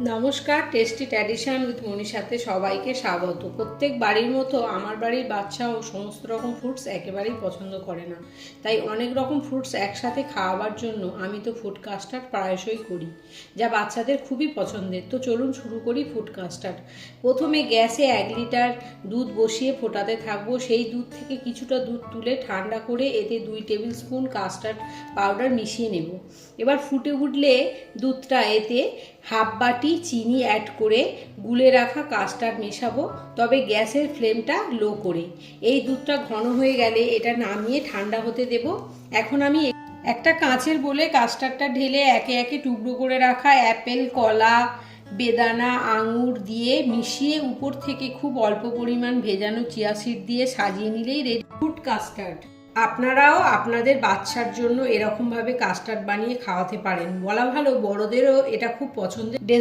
নমস্কার, tasty tradition with মনীষাতে সবাইকে স্বাগত। প্রত্যেক বাড়ির মতো আমার বাড়ির বাচ্চাও সমস্ত রকম ফ্রুটস একেবারেই পছন্দ করে না, তাই অনেক রকম ফ্রুটস একসাথে খাওয়াবার জন্য আমি তো ফুড কাস্টার্ড প্রায়শই করি, যা বাচ্চাদের খুবই পছন্দের। তো চলুন শুরু করি ফুড কাস্টার্ড। প্রথমে গ্যাসে 1 লিটার দুধ বসিয়ে ফোটাতে থাকবো। সেই দুধ থেকে কিছুটা দুধ তুলে ঠান্ডা করে এতে 2 টেবিল স্পুন কাস্টার্ড পাউডার মিশিয়ে নেব। এবার ফুটে উঠলে দুধটা এতে হাফ বাটি চিনি অ্যাড করে গুলে রাখা কাস্টার্ড মেশাবো, তবে গ্যাসের ফ্লেমটা লো করে। এই দুধটা ঘন হয়ে গেলে এটা নামিয়ে ঠান্ডা হতে দেব। এখন আমি একটা কাঁচের বোলে কাস্টার্ডটা ঢেলে একে একে টুকরো করে রাখা অ্যাপেল, কলা, বেদানা, আঙুর দিয়ে মিশিয়ে উপর থেকে খুব অল্প পরিমাণ ভেজানো চিয়া সিড দিয়ে সাজিয়ে নিলেই রেডি ফ্রুট কাস্টার্ড। আপনারাও আপনাদের বাচ্চার জন্য এরকমভাবে কাস্টার্ড বানিয়ে খাওয়াতে পারেন। বলা ভালো, বড়দেরও এটা খুব পছন্দের ডেজার্ট।